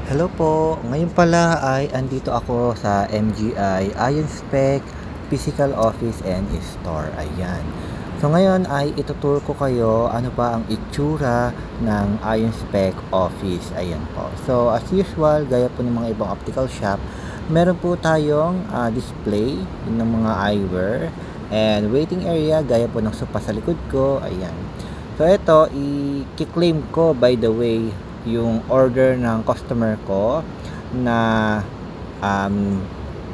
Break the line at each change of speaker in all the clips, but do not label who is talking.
Hello po. Ngayon pala ay andito ako sa MGI Ion Spec Physical Office and Store. Ayan. So ngayon ay itutur ko kayo ano ba ang itsura ng Ion Spec Office. Ayan po. So as usual, gaya po ng mga ibang optical shop, meron po tayong display ng mga eyewear and waiting area gaya po ng sopa sa likod ko. Ayan. So ito, i-claim ko by the way yung order ng customer ko na um,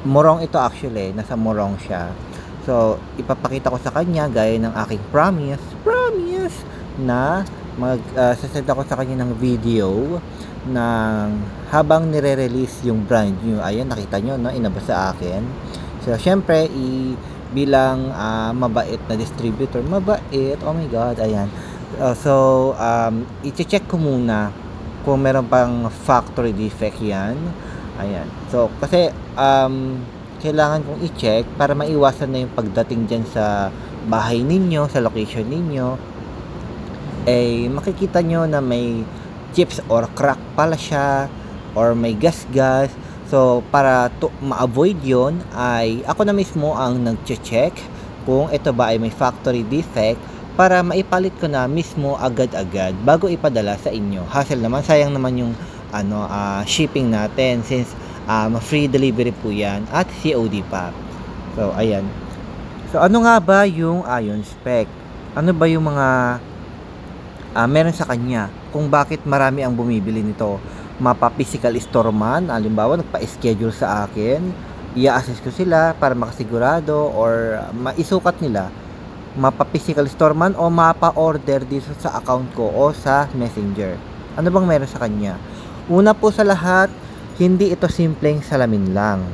Morong ito actually, nasa Morong siya. So, ipapakita ko sa kanya gaya ng aking promise na sasend ako sa kanya ng video ng habang nire-release yung brand new. Ayan, nakita nyo, no? Inabas sa akin. So, syempre, bilang mabait na distributor, mabait, oh my god, ayan. I-check ko muna kung meron pang factory defect yan. Ayan. So, kasi kailangan kong i-check para maiwasan na yung pagdating dyan sa bahay ninyo, sa location ninyo. Eh, makikita nyo na may chips or crack pala siya or may gas-gas. So, para ma-avoid yon ay ako na mismo ang nag-check kung ito ba ay may factory defect para maipalit ko na mismo agad-agad bago ipadala sa inyo. Hassle naman, sayang naman yung shipping natin since free delivery po yan at COD pa. So, ayan. So, ano nga ba yung Ion Spec? Ano ba yung mga meron sa kanya? Kung bakit marami ang bumibili nito? Mapa-physical store man, halimbawa nagpa-schedule sa akin, i-assess ko sila para makasigurado or maisukat nila mapa-physical store man o mapa-order dito sa account ko o sa messenger. Ano bang meron sa kanya? Una po sa lahat, hindi ito simpleng salamin lang.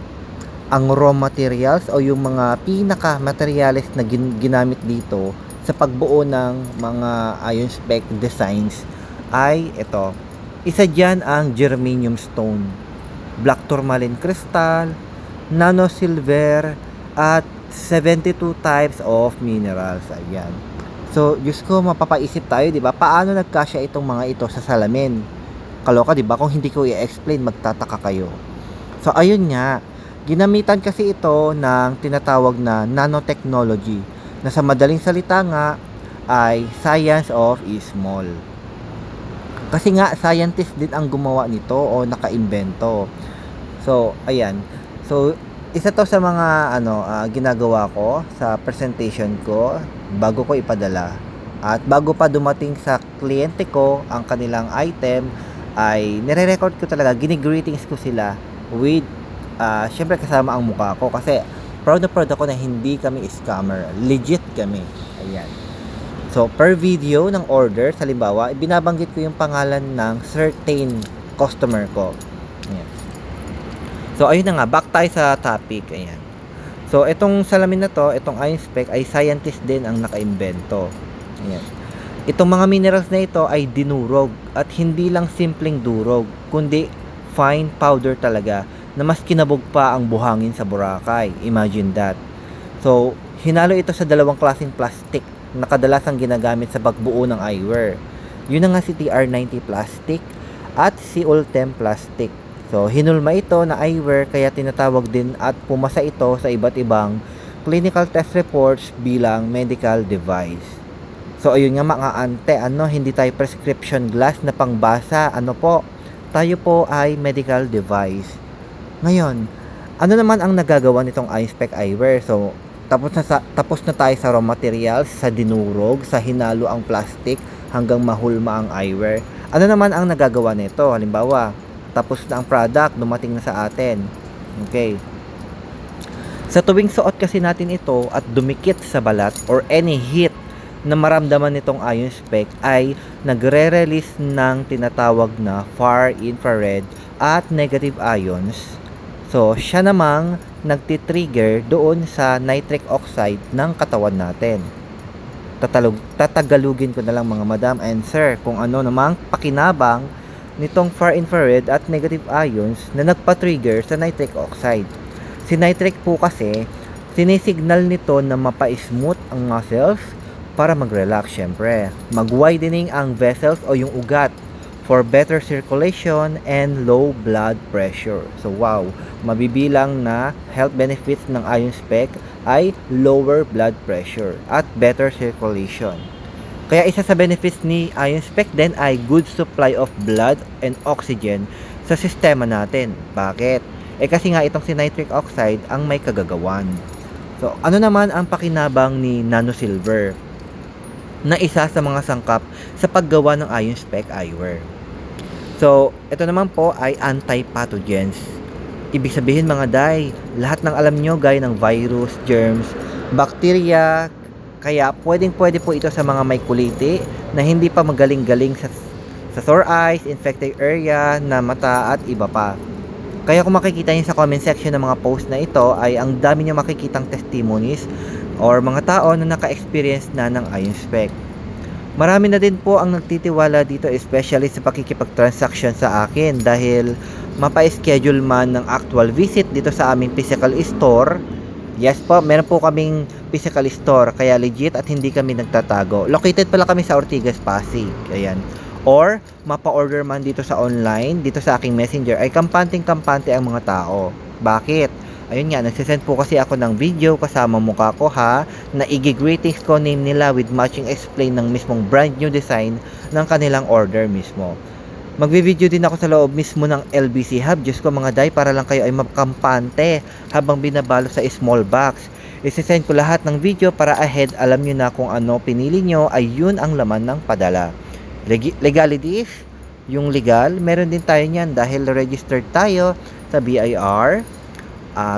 Ang raw materials o yung mga pinaka-materials na ginamit dito sa pagbuo ng mga Ion Spec designs ay ito. Isa dyan ang germanium stone, black tourmaline crystal, nano silver, at 72 types of minerals. Ayan. So, Diyos ko, mapapaisip tayo, di ba? Paano nagkasya itong mga ito sa salamin? Kaloka, di ba? Kung hindi ko i-explain, magtataka kayo. So, ayun nga. Ginamitan kasi ito ng tinatawag na nanotechnology na sa madaling salita nga ay science of small. Kasi nga, scientist din ang gumawa nito o nakaimbento. So, ayan. So, isa to sa mga ginagawa ko sa presentation ko bago ko ipadala. At bago pa dumating sa kliyente ko ang kanilang item ay nire-record ko talaga, gini-greetings ko sila with syempre kasama ang mukha ko kasi proud na proud ako na hindi kami scammer, legit kami. Ayan. So per video ng order, halimbawa, binabanggit ko yung pangalan ng certain customer ko. Ayan. So, ayun na nga, back tayo sa topic. Ayan. So, itong salamin na to, itong Ion Spec, ay scientist din ang nakaimbento. Ayan. Itong mga minerals na ito ay dinurog at hindi lang simpleng durog, kundi fine powder talaga na mas kinabog pa ang buhangin sa Boracay. Imagine that. So, hinalo ito sa dalawang klaseng plastic na kadalasang ginagamit sa pagbuo ng eyewear. Yun na nga si TR90 plastic at si Ultem plastic. So, hinulma ito na eyewear kaya tinatawag din at pumasa ito sa iba't ibang clinical test reports bilang medical device. So, ayun nga mga ante, hindi tayo prescription glass na pangbasa, tayo po ay medical device. Ngayon, ano naman ang nagagawa nitong Ion Spec eyewear? So, tapos na tayo sa raw materials, sa dinurog, sa hinalo ang plastic hanggang mahulma ang eyewear. Ano naman ang nagagawa nito? Halimbawa, tapos na ang product, dumating na sa atin. Okay. Sa tuwing suot kasi natin ito at dumikit sa balat or any heat na maramdaman nitong Ion Spec ay nagre-release ng tinatawag na far infrared at negative ions. So, siya namang nagtitrigger doon sa nitric oxide ng katawan natin. Tatagalugin ko na lang mga madam and sir kung ano namang pakinabang nitong far infrared at negative ions na nagpa-trigger sa nitric oxide. Si nitric po kasi, sinisignal nito na mapa-smooth ang muscles para mag-relax syempre. Mag-widening ang vessels o yung ugat for better circulation and low blood pressure. So wow, mabibilang na health benefits ng Ion Spec ay lower blood pressure at better circulation. Kaya isa sa benefits ni Ion Spec din ay good supply of blood and oxygen sa sistema natin. Bakit? Kasi nga itong si nitric oxide ang may kagagawan. So ano naman ang pakinabang ni Nano Silver na isa sa mga sangkap sa paggawa ng Ion Spec eyewear? So ito naman po ay anti-pathogens. Ibig sabihin mga day, lahat ng alam nyo gaya ng virus, germs, bacteria, kaya pwede po ito sa mga may kuliti na hindi pa magaling-galing sa sore eyes, infected area, na mata at iba pa. Kaya kung makikita niyo sa comment section ng mga post na ito ay ang dami niyo makikitang testimonies or mga tao na naka-experience na ng Ion Spec. Marami na din po ang nagtitiwala dito, especially sa pakikipag-transaction sa akin dahil mapa-schedule man ng actual visit dito sa aming physical store. Yes po, meron po kaming physical store kaya legit at hindi kami nagtatago. Located pala kami sa Ortigas, Pasig. Ayan. Or mapa-order man dito sa online, dito sa aking messenger, ay kampante ang mga tao. Bakit? Ayun nga, nagsisend po kasi ako ng video kasama mukha ko na i-greetings ko name nila with matching explain ng mismong brand new design ng kanilang order mismo. Magvi-video din ako sa loob mismo ng LBC Hub. Diyos ko mga day, para lang kayo ay makampante habang binabalo sa small box. Isisend ko lahat ng video para ahead alam nyo na kung ano pinili nyo ay yun ang laman ng padala. Legalities, yung legal, meron din tayo niyan dahil registered tayo sa BIR.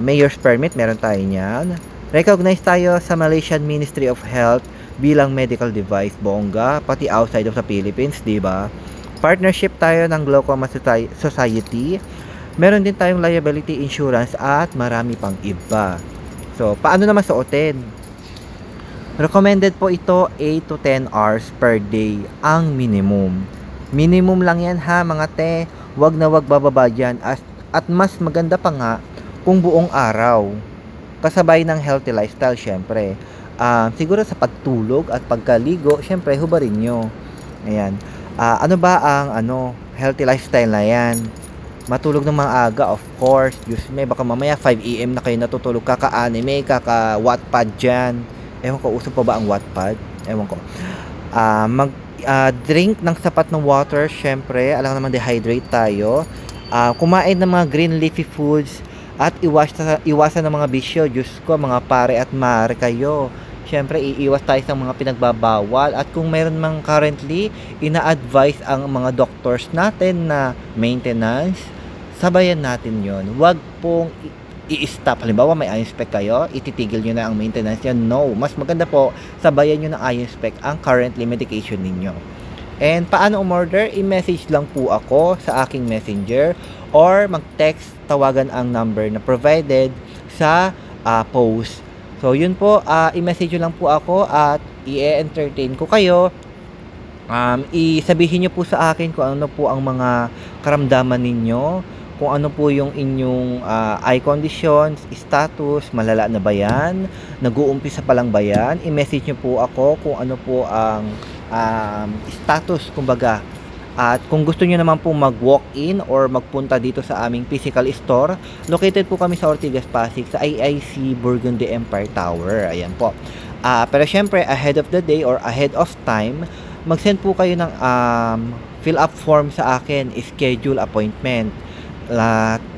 Mayor's permit, meron tayo niyan. Recognized tayo sa Malaysian Ministry of Health bilang medical device, bongga, pati outside of the Philippines, di ba? Partnership tayo ng Glaucoma Society. Meron din tayong liability insurance at marami pang iba. So, paano naman suotin? Recommended po ito 8 to 10 hours per day ang minimum. Minimum lang yan mga te. Wag na wag bababa dyan. At mas maganda pa nga kung buong araw. Kasabay ng healthy lifestyle syempre. Siguro sa pagtulog at pagkaligo, syempre hubarin nyo. Ayan. Ano ba ang healthy lifestyle na yan? Matulog ng mga aga, of course. May baka mamaya 5 AM na kayo natutulog, kaka-anime, kaka-Wattpad dyan. Ewan ko, uso pa ba ang Wattpad? Ewan ko. Drink ng sapat ng water, syempre. Alam naman, dehydrate tayo. Kumain ng mga green leafy foods at iwasan ng mga bisyo. Diyos ko, mga pare at mare kayo. Syempre, iiwas tayo sa mga pinagbabawal. At kung meron mang currently, ina-advise ang mga doctors natin na maintenance, sabayan natin yon. Huwag pong i-stop. Halimbawa, may Ion Spec kayo, ititigil nyo na ang maintenance yan. No. Mas maganda po, sabayan nyo ng Ion Spec ang currently medication ninyo. And paano umorder? I-message lang po ako sa aking messenger or mag-text, tawagan ang number na provided sa post. So, yun po, i-message lang po ako at i-entertain ko kayo. Isabihin nyo po sa akin kung ano po ang mga karamdaman ninyo, kung ano po yung inyong eye conditions, status, malala na ba yan, nag-uumpisa pa lang ba yan, i-message nyo po ako kung ano po ang status, kumbaga. At kung gusto nyo naman po mag-walk-in or magpunta dito sa aming physical store, located po kami sa Ortigas, Pasig, sa IIC Burgundy Empire Tower. Ayan po. Pero syempre, ahead of the day or ahead of time, mag-send po kayo ng fill up form sa akin, schedule appointment.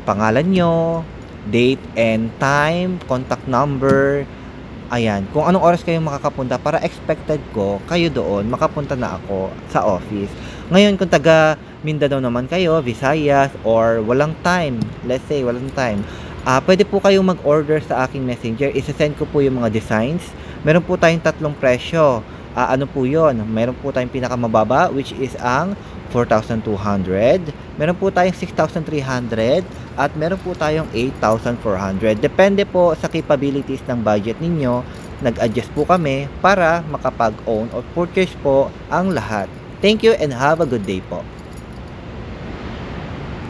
Pangalan nyo, date and time, contact number, ayan, kung anong oras kayo makakapunta para expected ko kayo doon, makapunta na ako sa office. Ngayon, kung taga Mindanao naman kayo, Visayas, or walang time, let's say walang time, pwede po kayong mag-order sa aking messenger. Isa-send ko po yung mga designs. Meron po tayong tatlong presyo. Ano po yun? Meron po tayong pinakamababa, which is ang 4,200. Meron po tayong 6,300 at meron po tayong 8,400. Depende po sa capabilities ng budget ninyo. Nag-adjust po kami para makapag-own or purchase po ang lahat. Thank you and have a good day po.